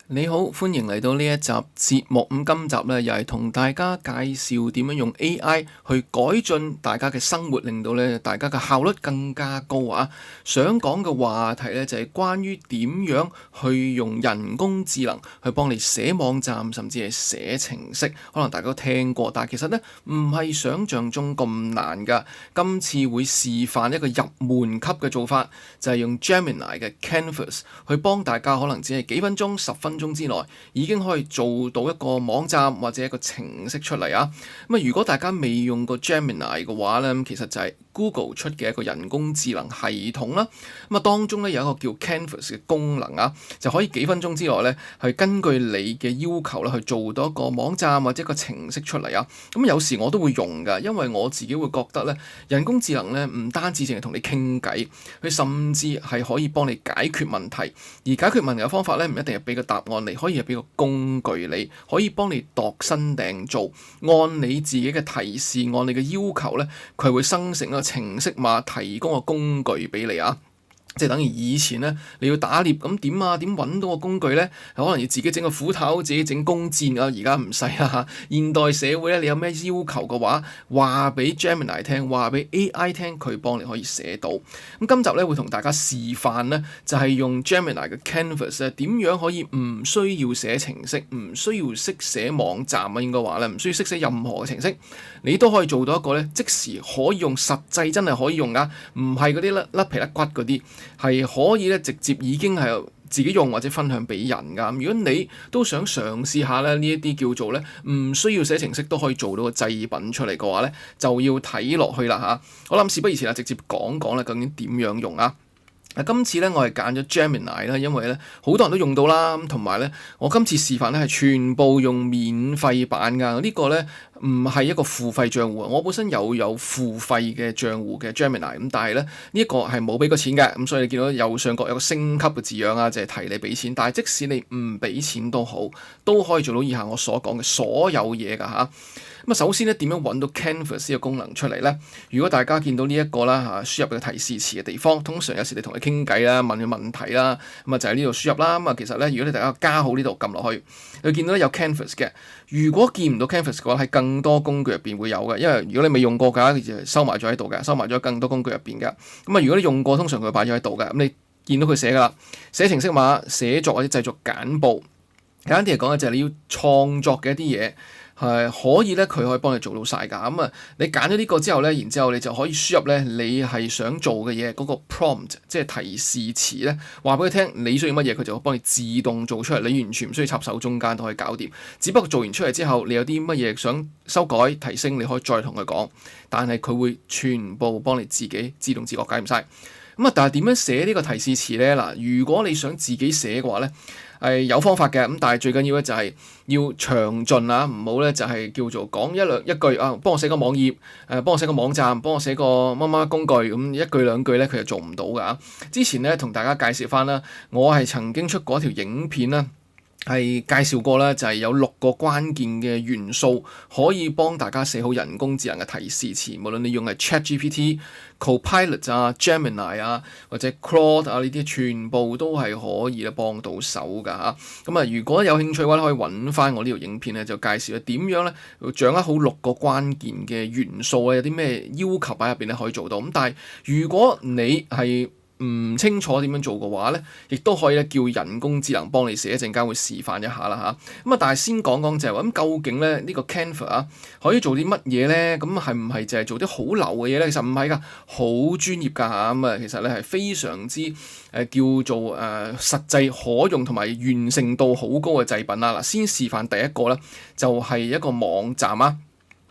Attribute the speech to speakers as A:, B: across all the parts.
A: 你好，歡迎嚟到呢一集節目。今集咧又係同大家介紹點樣用 AI 去改進大家嘅生活，令到咧大家嘅效率更加高啊！想講嘅話題咧就係關於點樣去用人工智能去幫你寫網站，甚至係寫程式。可能大家都聽過，但係其實咧唔係想像中咁難㗎。今次會示範一個入門級嘅做法，就係用 Gemini 嘅 Canvas 去幫大家，可能只係幾分鐘、10分鐘之內已經可以做到一個網站或者一個程式出嚟啊！如果大家未用過 Gemini 嘅話咧，其實就係Google 出嘅一個人工智能系統啦。當中咧有一個叫 Canvas 嘅功能啊，就可以幾分鐘之內咧係根據你嘅要求咧去做到一個網站或者一個程式出嚟啊。有時我都會用㗎，因為我自己會覺得咧人工智能咧唔單止淨係同你傾偈，佢甚至係可以幫你解決問題。而解決問題嘅方法咧唔一定係俾個答案你，可以係俾個工具你，可以幫你度身訂造，按你自己嘅提示，按你嘅要求咧，佢係會生成一個程式碼，提供個工具俾你啊！即係等於以前咧，你要打獵咁點啊？點揾到個工具咧？可能要自己整個斧頭，自己整弓箭啊！而家唔使啦。現代社會咧，你有咩要求嘅話，話俾 Gemini 聽，話俾 AI 聽，佢幫你可以寫到。今集咧會同大家示範咧，就係用 Gemini 嘅 Canvas 咧，點樣可以唔需要寫程式，唔需要識寫網站啊，應該話咧，唔需要識寫任何嘅程式，你都可以做到一個咧，即時可以用，實際真係可以用噶，唔係嗰啲甩皮甩骨嗰啲。係可以咧，直接已經係自己用或者分享俾人㗎。如果你都想嘗試下咧，呢一啲叫做咧唔需要寫程式都可以做到個製品出嚟嘅話咧，就要睇落去啦嚇。我諗事不宜遲啦，直接講講咧究竟點樣用啊？今次咧我係揀咗 Gemini 啦，因為咧好多人都用到啦，同埋咧我今次示範咧係全部用免費版㗎，呢個咧唔係一個付費賬戶，我本身有付費嘅賬戶嘅 Gemini，但係咧呢一個係冇俾過錢嘅，咁所以你見到右上角有個升級嘅字樣啊，就係提你俾錢，但係即使你唔俾錢都好，都可以做到以下我所講嘅所有嘢㗎嚇。首先咧，點樣揾到 Canvas 呢個功能出嚟咧？如果大家見到呢一個啦嚇，輸入嘅提示詞嘅地方，通常有時你同佢傾偈啦，問佢問題啦，就喺呢度輸入啦。其實咧，如果你大家加號呢度撳落去，你見到咧有 Canvas 嘅。如果見唔到 Canvas 嘅話，喺更多工具入邊會有嘅，因為如果你未用過嘅，就收埋咗喺度嘅，收埋咗更多工具入邊嘅。如果你用過，通常佢擺咗喺度嘅。你見到佢寫噶啦，寫程式碼、寫作或者製作簡報，簡單啲嚟講咧，就係你要創作嘅一啲嘢。係可以咧，佢可以幫你做到晒㗎。你揀咗呢個之後咧，然之後你就可以輸入咧你係想做嘅嘢嗰個 prompt，即係提示詞咧，話俾佢聽你需要乜嘢，佢就會幫你自動做出嚟。你完全唔需要插手中間都可以搞掂。只不過做完出嚟之後，你有啲乜嘢想修改提升，你可以再同佢講，但係佢會全部幫你自己自動自覺解唔晒。但係點樣寫呢個提示詞咧？嗱，如果你想自己寫嘅話咧，係有方法嘅。但係最緊要咧就係要詳盡啊，唔好咧就係叫做講一句啊，幫我寫個網頁，幫我寫個網站，幫我寫個乜乜工具，咁一句兩句咧佢就做唔到㗎。之前咧同大家介紹翻啦，我係曾經出過一條影片啦。係介紹過啦，就係有6個關鍵嘅元素可以幫大家寫好人工智能嘅提示詞，無論你用係 ChatGPT、Copilot 啊、Gemini 啊或者 Claude 啊，呢啲全部都係可以咧幫到手㗎嚇。如果有興趣嘅話，可以揾翻我呢條影片咧，就介紹咧點樣咧掌握好6個關鍵嘅元素啊，有啲咩要求喺入邊咧可以做到。但係如果你係唔清楚點樣做嘅話咧，亦都可以咧叫人工智能幫你寫，一陣間會示範一下啦嚇。但係先講講就係話究竟咧呢個 Canva 啊可以做啲乜嘢咧？係唔係就係做啲好流嘅嘢咧？其實唔係㗎，好專業㗎嚇。其實咧係非常之叫做實際可用同埋完成度好高嘅製品啦。先示範第一個咧，就係一個網站啊。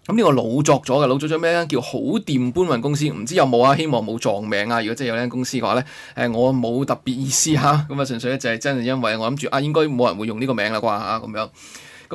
A: 呢個老作咗嘅，老作咗咩咧？叫好掂搬運公司，唔知有冇啊？希望冇撞名啊！如果真係有間公司嘅話咧，我冇特別意思嚇，純粹咧就係真係因為我諗住應該冇人會用呢個名啦啩嚇咁樣。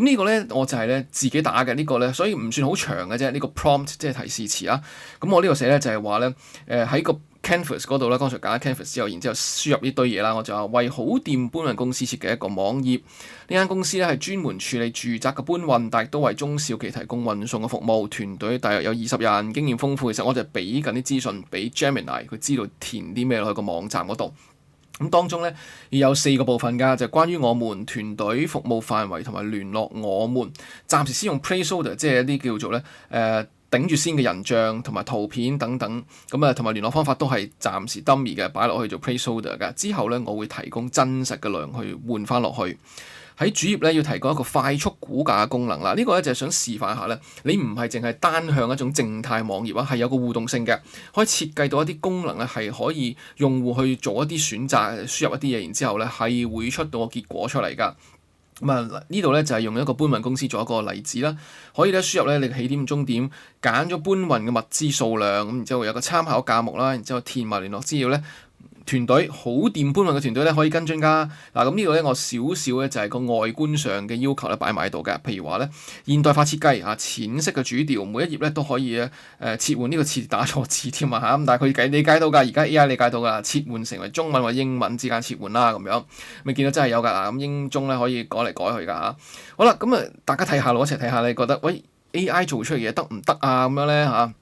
A: 呢個咧我就係咧自己打嘅呢個咧，所以唔算好長嘅啫。呢個 prompt 即係提示詞啊。我呢個寫咧就係話咧喺個 Canvas 嗰度咧，剛才揀咗 Canvas 之後，然之後輸入呢堆嘢啦，我就話為好掂搬運公司設計一個網頁。呢間公司咧係專門處理住宅嘅搬運，但亦都為中小企提供運送嘅服務。團隊大約有20人，經驗豐富。其實我就俾緊啲資訊俾 Gemini，佢知道填啲咩落去個網站嗰度。咁當中咧有4個部分㗎，就係關於我們團隊服務範圍同埋聯絡我們。暫時先用 placeholder，即係一啲叫做咧頂住先嘅人像同埋圖片等等，咁啊同埋聯絡方法都係暫時 dummy 嘅，擺落去做 placeholder 㗎。之後咧我會提供真實嘅內容去換翻落去。喺主頁咧要提供一個快速估價嘅功能啦，呢個咧就係想示範下咧，你唔係淨係單向一種靜態網頁啊，係有個互動性嘅，可以設計到一啲功能咧係可以用戶去做一啲選擇，輸入一啲嘢，然之後咧係會出到個結果出嚟㗎。咁啊呢度咧就係用一個搬運公司做一個例子啦，可以咧輸入咧你起點終點，揀咗搬運嘅物資數量，咁然之後有個參考價目啦，然之後填埋聯絡資料咧。團隊好掂搬運嘅團隊咧可以跟進㗎。嗱咁呢度咧我少少咧就係個外觀上嘅要求咧擺埋喺度嘅。譬如話咧現代化設計啊，淺色嘅主調，每一頁咧都可以切換呢個切打錯字添啊嚇。咁但係佢理解到㗎，而家 AI 理解到㗎，切換成為中文或英文之間切換啦咁樣。咪見到真係有㗎嗱，咁英中咧可以改嚟改去㗎嚇。好啦，咁大家睇下咯，一齊睇下你覺得喂 AI 做出嚟嘅嘢得唔得啊咁樣咧嚇？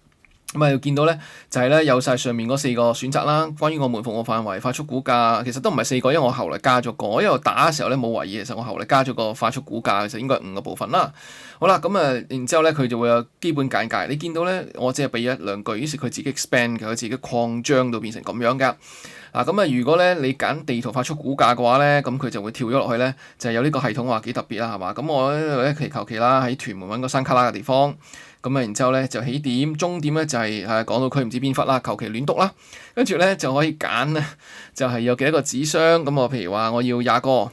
A: 咁啊，見到咧就係咧有晒上面嗰4個選擇啦。關於我們服務範圍、快速估價，其實都唔係4個，因為我後嚟加咗個，因為我打嘅時候咧冇懷疑，其實我後嚟加咗個快速估價，其實應該係5個部分啦。好啦，咁然之後咧佢就會有基本簡介。你見到咧，我只係俾1-2句，於是佢自己 expand 嘅，佢自己擴張到變成咁樣㗎。如果咧你揀地圖快速估價嘅話咧，咁佢就會跳咗落去咧，就係有呢個系統話幾特別啦，係嘛？咁我咧求其啦，喺屯門揾個山卡拉嘅地方。然之後咧就起點，終點咧就係港島區唔知邊忽啦，求其亂篤啦，跟住咧就可以揀咧，就係有幾多個紙箱，咁我譬如話我要20個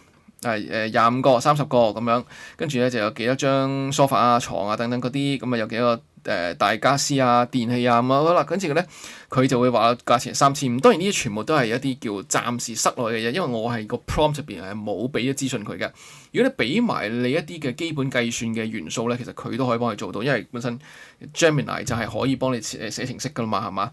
A: ，25個、30個咁樣，跟住咧就有幾多張梳化啊、床啊等等嗰啲，咁有幾多個大家私啊、電器啊咁啊，好啦，跟住咧佢就會話價錢3500，當然呢啲全部都係一啲叫暫時室內嘅嘢，因為我係個 prompt 入邊係冇俾咗資訊佢嘅。如果你俾埋你一啲嘅基本計算嘅元素咧，其實佢都可以幫你做到，因為本身 Gemini 就係可以幫你寫程式噶啦嘛，係嘛？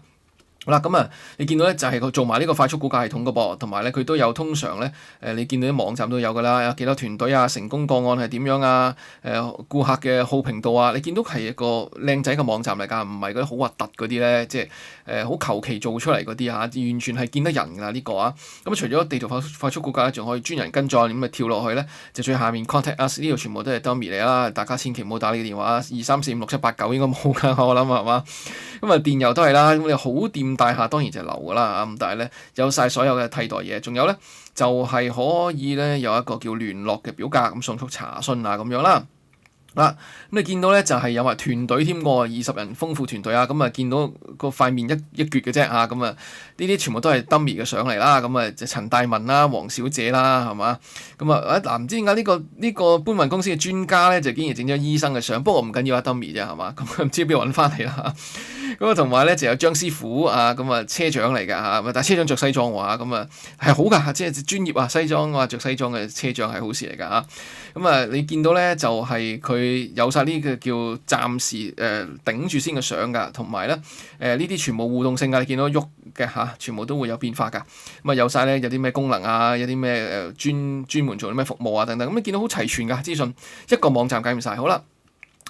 A: 好啦，你見到咧就係佢做埋呢個快速估價系統嘅噃，同埋咧佢都有通常咧你見到啲網站都有噶啦，有幾多團隊啊，成功個案係點樣啊？顧客嘅好評度啊，你見到係一個靚仔嘅網站嚟㗎，唔係嗰啲好核突嗰啲咧，即係好求其做出嚟嗰啲嚇，完全係見得人㗎呢個啊！咁除咗地圖快速估價咧，仲可以專人跟進，咁跳落去咧就最下面 contact us 呢度全部都係 dummy 嚟啦，大家千祈唔好打呢個電話23456789應該冇㗎，我諗係嘛？電郵都係啦，咁你好掂大廈當然就係流㗎啦，咁但係咧有晒所有嘅替代嘢，仲有咧就係可以咧有一個叫聯絡嘅表格，咁迅速查詢啊咁樣啦。咁你見到咧就係有埋團隊添喎，20人豐富團隊啊，見到個塊面一撅嘅啫啊，呢啲全部都係 dummy 嘅相嚟啦，就陳大文啦、黃小姐啦，係嘛？唔知點解呢個搬運公司嘅專家咧就竟然整咗醫生嘅相，不過唔緊要啊 dummy 啫係嘛？唔知邊度揾翻嚟啦。同埋咧就有張師傅啊，車長嚟㗎嚇，但係車長着西裝喎，係好㗎，即係專業啊，西裝着西裝嘅車長係好事嚟㗎嚇。你見到咧就係佢有晒呢個叫暫時頂住先嘅相㗎，同埋咧呢啲全部互動性㗎，你見到喐嘅嚇，全部都會有變化㗎。有晒咧有啲咩功能啊，有啲咩專門做啲咩服務啊等等，你見到好齊全㗎資訊，一個網站解唔晒。好啦。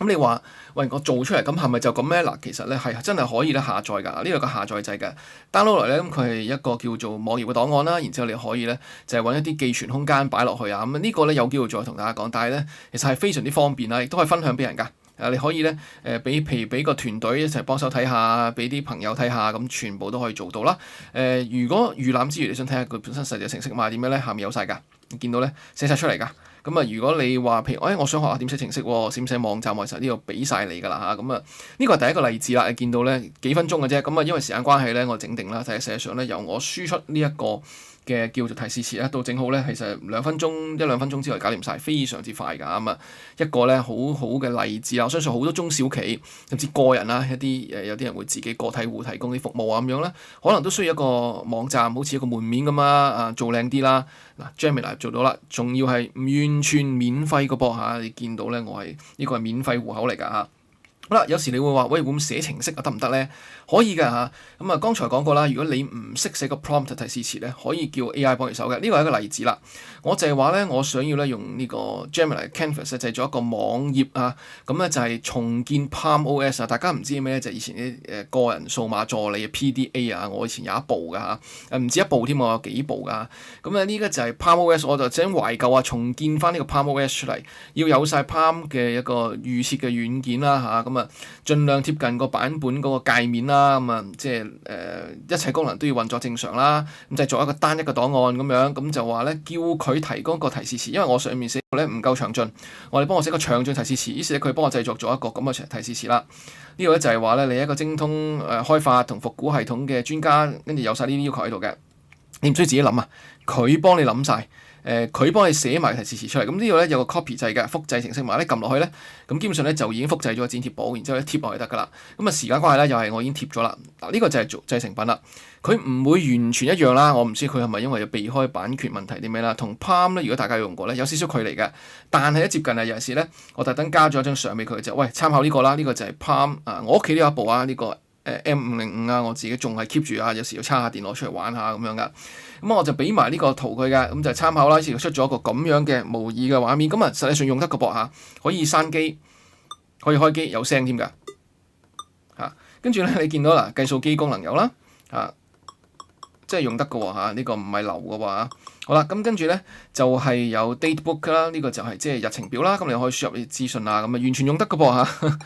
A: 你話喂，我做出嚟咁係咪就咁咧？嗱，其實咧係真係可以咧下載㗎，呢個個下載掣嘅 download 嚟咧，咁佢係一個叫做網頁嘅檔案啦，然之後你可以咧就係揾一啲寄存空間擺落去啊，呢個咧有機會再同大家講，但係咧其實係非常之方便啦，亦都可以分享俾人㗎。你可以咧譬如俾個團隊一齊幫手睇下，俾啲朋友睇下，咁全部都可以做到啦。如果預覽之餘你想睇下佢本身實際程式碼點樣咧，下面有晒㗎，你見到咧寫晒出嚟㗎。如果你話譬如我想學下點寫程式喎，寫網站喎，其實呢度俾晒你㗎啦嚇。呢個係第一個例子啦，你見到咧幾分鐘嘅啫。因為時間關係咧，我整定啦，實際上咧由我輸出呢一個嘅叫做提示詞咧，到整好咧，其實1-2分鐘之內搞掂晒，非常之快㗎。一個咧好好嘅例子啦，我相信好多中小企甚至個人啦，有啲人會自己個體戶提供啲服務啊咁樣咧，可能都需要一個網站，好似一個門面咁啊，做靚啲啦。Gemini 做到啦，仲要係完全免費嘅噃嚇，你見到咧我係呢個係免費戶口嚟㗎嚇。好啦，有時你會話喂，會唔會寫程式啊？得唔得咧？可以㗎嚇。咁啊，剛才講過啦，如果你唔識寫個 prompt 提示詞咧，可以叫 AI 幫你手嘅。呢個係一個例子啦。我就係話咧，我想要咧用呢個 Gemini Canvas 製作一個網頁啊。咁咧就係重建 PalmOS 啊。大家唔知咩咧？就係以前啲個人數碼助理 PDA 啊。我以前有一部㗎嚇，唔止一部添，我有幾部㗎。咁啊，呢個就係 PalmOS，我就想懷舊啊，重建翻呢個 PalmOS 出嚟，要有晒 Palm 嘅一個預設嘅軟件啦嚇。咁啊，盡量貼近個版本嗰個界面啦。咁啊，即係一切功能都要運作正常啦。咁就做一個單一個檔案咁樣，咁就話咧叫佢提供個提示詞，因為我上面寫咧唔夠詳盡，我哋幫我寫個詳盡提示詞，於是咧佢幫我製作咗一個咁嘅提示詞啦。呢個咧就係話咧你一個精通開發同復古系統嘅專家，跟住有晒呢啲要求喺度嘅，你唔需要自己諗啊，佢幫你諗晒。佢幫你寫埋提示詞出嚟，咁呢度咧有個 copy 掣嘅複製程式碼咧，撳落去咧，咁基本上咧就已經複製咗個剪貼簿，然之後咧貼落去得㗎啦。咁啊時間關係咧，又係我已經貼咗啦。嗱、這、呢個就係製成品啦，佢唔會完全一樣啦。我唔知佢係咪因為要避開版權問題啲咩啦。同 Palm 咧，如果大家有用過咧，有少少距離嘅，但係一接近啊。有陣時咧，我特登加咗一張相俾佢就，喂參考呢個啦，呢、這個就係 Palm 啊，我屋企都有一部啊，呢、這個M505啊，我自己仲係 keep 住啊，有時要叉下電腦出嚟玩下咁樣噶。咁我就俾埋呢個圖佢嘅，咁就參考啦。於是出咗一個咁樣嘅模擬嘅畫面，咁啊實際上用得個噃嚇，可以閂機，可以開機，有聲添㗎嚇。跟住咧，你見到啦，計數機功能有啦嚇，即係用得嘅喎嚇，呢個唔係流嘅喎。好啦，咁跟住咧就係有 Datebook 啦，呢個就係即係日程表啦。咁你可以輸入啲資訊啊，咁啊完全用得嘅噃嚇。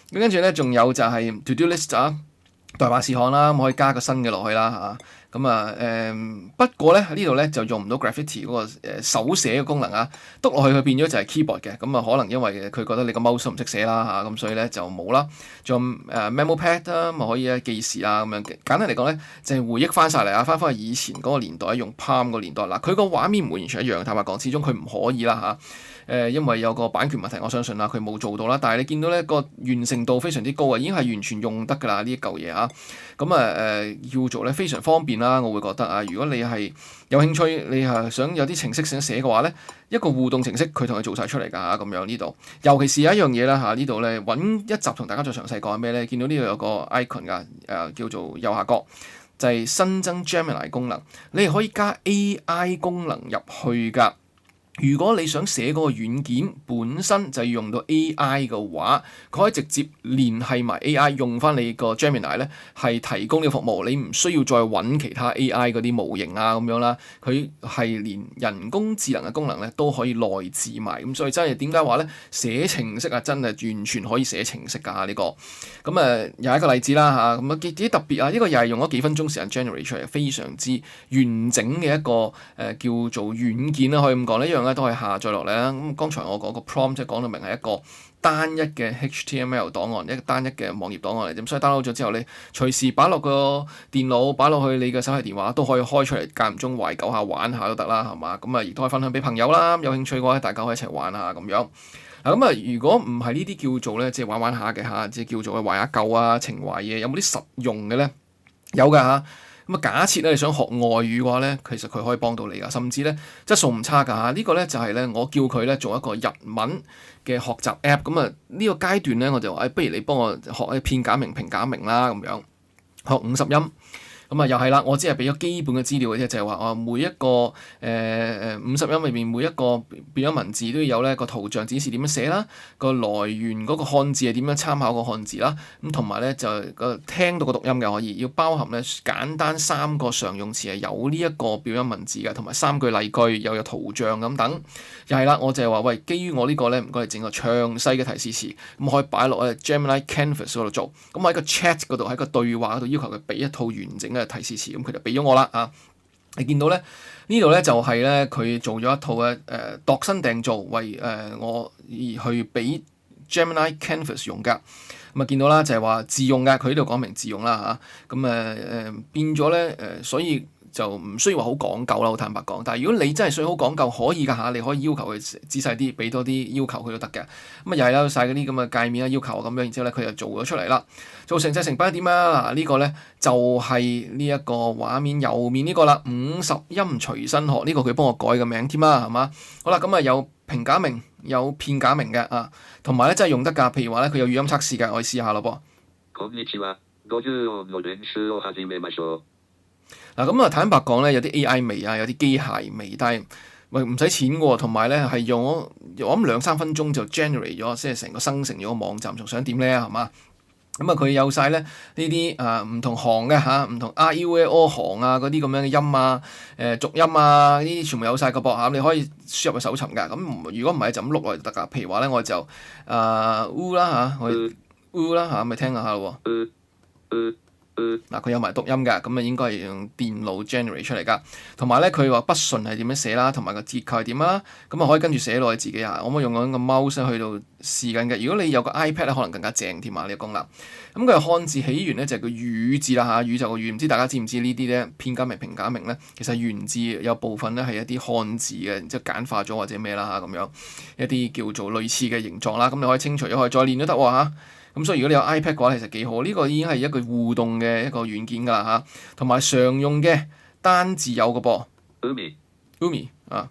A: 咁跟住咧，仲有就係 To Do List 啊，待辦事項啦，咁可以加個新嘅落去啦嚇。咁不過咧喺呢度咧就用唔到 Graffiti 嗰個手寫嘅功能啊，篤落去佢變咗就係 keyboard 嘅。咁啊可能因為佢覺得你個 mouse 唔識寫啦嚇，咁所以咧就冇啦。仲有memo pad 啦，咁可以記事啊咁樣。簡單嚟講咧，就係回憶翻晒嚟啊，翻去以前嗰個年代用 Palm 個年代嗱，佢個畫面唔會完全一樣，坦白講，始終佢唔可以啦嚇。因為有個版權問題，我相信啦，佢冇做到啦。但係你見到咧個完成度非常之高啊，已經係完全用得㗎啦呢一嚿嘢啊。咁要做咧非常方便啦，我會覺得啊，如果你係有興趣，你係想有啲程式想寫嘅話咧，一個互動程式佢同你做晒出嚟㗎嚇，咁樣呢度。尤其是有一樣嘢啦嚇，呢度咧揾一集同大家再詳細講咩咧？見到呢度有個 icon 㗎，叫做右下角，就係新增 Gemini 功能，你係可以加 AI 功能入去㗎。如果你想寫嗰個軟件本身就要用到 AI 嘅話，佢可以直接聯繫埋 AI，用翻你個 Gemini 咧，係提供呢個服務，你唔需要再揾其他 AI 嗰啲模型啊咁樣啦。佢係連人工智能嘅功能咧都可以內置埋，咁所以真係點解話咧寫程式啊，真係完全可以寫程式㗎呢個。咁又係一個例子啦嚇，咁幾特別啊！呢個又係用咗幾分鐘時間 generate 出嚟，非常之完整嘅一個叫做軟件啦，可以咁講呢樣。都係下載落嚟啦。咁剛才我講個 prompt 即係講到明係一個單一嘅 HTML 檔案，一個單一嘅網頁檔案嚟。咁所以 download 咗之後，你隨時擺落個電腦，擺落去你嘅手提電話都可以開出嚟，間唔中懷舊下玩下都得啦，係嘛？咁亦都可以分享俾朋友啦。有興趣嘅話，大家可以一齊玩下咁樣。嗱如果唔係呢啲叫做咧，即係玩玩下嘅嚇，即係叫做懷下舊啊情懷嘢，有冇啲實用嘅咧？有㗎嚇。假設咧你想學外語嘅話咧，其實佢可以幫到你噶，甚至咧質素唔差㗎嚇。呢個咧就係咧我叫佢咧做一個日文嘅學習 app。呢個階段咧我就話，不如你幫我學一片假名平假名啦咁樣，學50音。又係啦，我只係俾咗基本嘅資料嘅啫，就係話每一個50音裏面每一個變咗文字都要有咧個圖像指示點樣寫啦，個來源嗰個漢字係點樣參考個漢字啦，咁同埋咧就個聽到個讀音嘅可以，要包含咧簡單3個常用詞係有呢一個變咗文字嘅，同埋3句例句又有圖像咁等。又係啦，我就係話喂，基於我個呢個咧，唔該你整個詳細嘅提示詞，咁可以擺落去 Gemini Canvas 嗰度做，咁喺個 chat 嗰度喺個對話嗰度要求佢俾一套完整嘅提示詞，咁佢就俾咗我啦啊！你見到咧呢度咧就係咧佢做咗一套嘅度身訂造為我而去俾 Gemini Canvas 用㗎。見到啦就係話自用㗎，佢呢度講明自用啦嚇。變咗咧所以就唔需要話好講究啦，好坦白講。但係如果你真係想好講究，可以㗎嚇，你可以要求佢仔細啲，俾多啲要求佢都得嘅。又係啦，晒嗰啲咁嘅界面啊要求咁樣，然之後咧佢就做咗出嚟啦。做成製成品點啊？嗱呢個咧就係呢一個畫面右面呢個啦，50音隨身學呢個佢幫我改個名添啦，係嘛？好啦，有平假名有片假名嘅啊，同埋咧真係用得㗎。譬如話咧，佢有語音測試嘅，我哋試下咯噃。嗱咁啊，坦白講咧，有啲 AI 味啊，有啲機械味，但係喂唔使錢嘅喎，同埋咧係用我諗2-3分鐘就 generate 咗，即係成個生成咗個網站，仲想點咧係嘛？咁啊，佢有晒咧呢啲唔同行嘅嚇，唔同 R、U、L、O 行啊嗰啲咁樣嘅音啊，濁音啊呢啲全部有晒個噃嚇，你可以輸入去搜尋㗎。咁如果唔係就咁錄落嚟就得㗎。譬如話咧，我就U 啦嚇，我 U 啦嚇，咪聽下咯喎。嗱，佢有埋讀音㗎，咁啊應該係用電腦 generate 出嚟㗎。同埋咧，佢話筆順係點樣寫啦，同埋個結構係點啦，咁啊可以跟住寫落去自己啊。我咪用緊個 mouse 去到試緊嘅。如果你有個 iPad 咧，可能更加正添啊呢個功能。咁佢漢字起源咧就係個語字啦嚇，宇宙個語，唔知大家知唔知呢啲咧片假名、平假名咧，其實源自有部分咧係一啲漢字嘅，即係簡化咗或者咩啦嚇咁樣一啲叫做類似嘅形狀啦。咁你可以清除咗，可以再練都得喎嚇。咁所以如果你有 iPad 嘅話，其實幾好。呢個已經係一個互動嘅一個軟件㗎啦嚇，同埋常用嘅單字有個噃。Umi 啊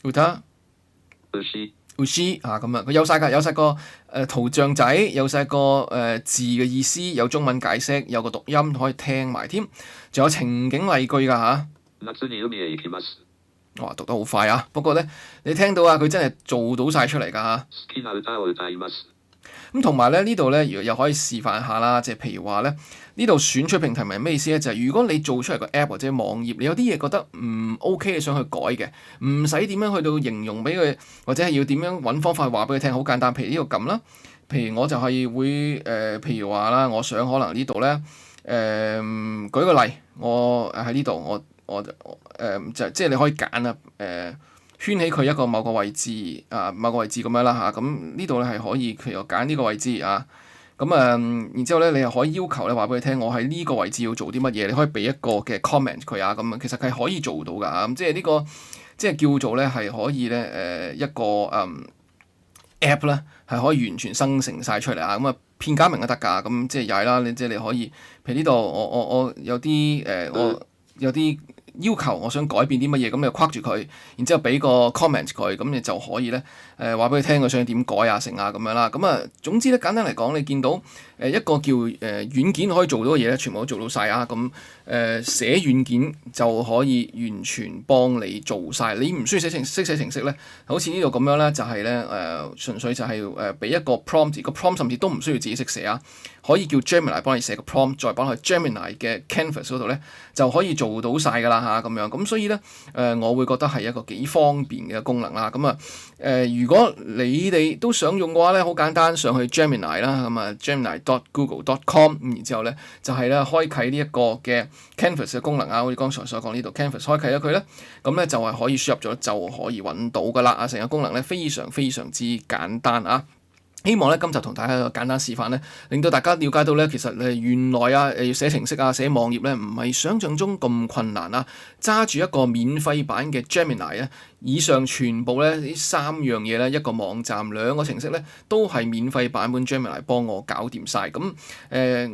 A: Uta Ushi 啊咁啊，佢有晒㗎，有晒個圖像仔，有晒個字嘅意思，有中文解釋，有個讀音可以聽埋添，仲有情景例句㗎嚇。哇，讀得好快啊！不過咧，你聽到啊，佢真係做到晒出嚟㗎嚇。咁同埋咧呢度咧，又可以示範下啦，即係譬如話咧，呢度選取平台係咩意思咧？就係如果你做出嚟個 app 或者網頁，你有啲嘢覺得唔 OK，你想去改嘅，唔使點樣去到形容俾佢，或者係要點樣揾方法話俾佢聽，好簡單。譬如呢度撳啦，譬如我就係會譬如話啦，我想可能呢度咧舉個例，我喺呢度我即係你可以揀啊圈起佢一個某個位置某個位置咁樣啦嚇，咁呢度咧係可以佢又揀呢個位置啊，咁然之後咧你又可以要求咧話俾佢聽，我喺呢個位置要做啲乜嘢，你可以俾一個嘅 comment 佢啊，咁其實佢係可以做到㗎，咁即係呢個即係叫做咧係可以咧一個app 咧係可以完全生成晒出嚟啊，咁片假名都得㗎，咁即係又係啦，即係你可以譬如呢度我有啲我有啲要求我想改變啲乜嘢，咁你就框住佢，然之後俾個 comment 佢，咁你就可以咧話俾佢聽佢想點改啊成啊咁樣啦。咁總之咧簡單嚟講，你見到一個叫軟件可以做到嘅嘢咧，全部都做到晒啊。咁寫軟件就可以完全幫你做晒，你唔需要寫程式咧，好似呢度咁樣咧，就係咧純粹就係俾一個 prompt， 個 prompt 甚至都唔需要自己識寫啊，可以叫 Gemini 幫你寫個 prompt， 再幫佢 Gemini 嘅 Canvas 嗰度咧就可以做到晒㗎啦嚇咁樣。咁所以咧我會覺得係一個幾方便嘅功能啦。咁如果你哋都想用嘅話咧，好簡單，上去 Gemini 啦，咁Gemini.google.com， 然之後咧就係咧開啟呢一個嘅 Canvas 嘅功能啊，好似剛才所講呢度 Canvas 開啟咗佢咧，咁咧就係可以輸入咗就可以揾到㗎啦。啊，成個功能咧非常非常之簡單啊！希望咧今集同大家一個簡單示範咧，令到大家了解到咧，其實原來要寫程式啊、寫網頁咧，唔係想像中咁困難啊！揸住一個免費版嘅 Gemini 咧，以上全部咧呢3樣嘢咧，一個網站、2個程式咧，都係免費版本 Gemini 幫我搞掂晒。咁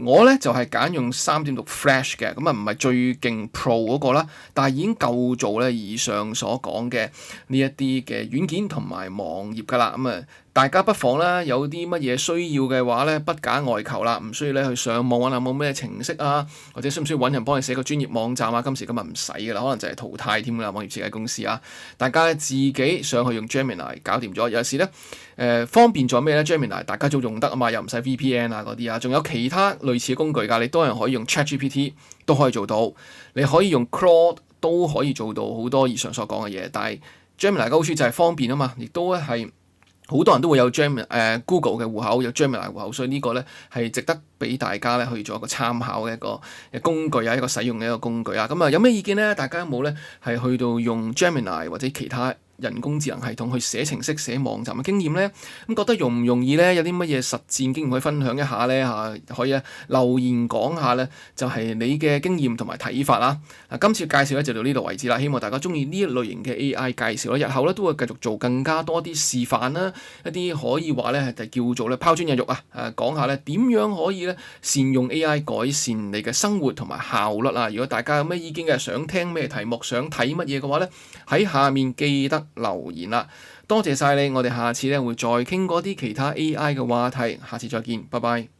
A: 我咧就係揀用3.6 Flash 嘅，咁唔係最勁 Pro 嗰個啦，但係已經夠做咧以上所講嘅呢一啲嘅軟件同埋網頁㗎啦。咁大家不妨啦，有啲乜嘢需要嘅話咧，不假外求啦，唔需要咧去上網揾下冇咩程式啊，或者需唔需要揾人幫你寫個專業網站啊？今時今日唔使㗎啦，可能就係淘汰添㗎啦，網頁設計公司啊，大家自己上去用 Gemini 搞掂咗。有時咧方便咗咩咧 ？Gemini 大家都用得啊嘛，又唔使 VPN 啊嗰啲啊，仲有其他類似嘅工具㗎，你當然可以用 ChatGPT 都可以做到，你可以用 Claude 都可以做到好多以上所講嘅嘢。但係 Gemini 嘅好處就係方便啊嘛，亦都係。好多人都會有 Google 嘅戶口，有 Gemini 戶口，所以呢個咧係值得俾大家咧去做一個參考嘅一個工具啊，一個使用嘅一個工具啊。咁有咩意見咧？大家有冇咧係去到用 Gemini 或者其他人工智能系統去寫程式、寫網站嘅經驗咧？咁覺得容唔容易咧？有啲乜嘢實戰經驗可以分享一下咧嚇？可以留言講下咧，就係你嘅經驗同埋睇法啦。今次介紹咧就到呢度為止啦。希望大家中意呢一類型嘅 AI 介紹啦。日後咧都會繼續做更加多啲示範啦，一啲可以話咧係叫做咧拋磚引玉啊。講下咧點樣可以咧善用 AI 改善你嘅生活同埋效率啊。如果大家有咩意見嘅，想聽咩題目，想睇乜嘢嘅話咧，喺下面記得留言啦。多謝晒你，我哋下次咧會再傾嗰啲其他 AI 嘅話題，下次再見，拜拜。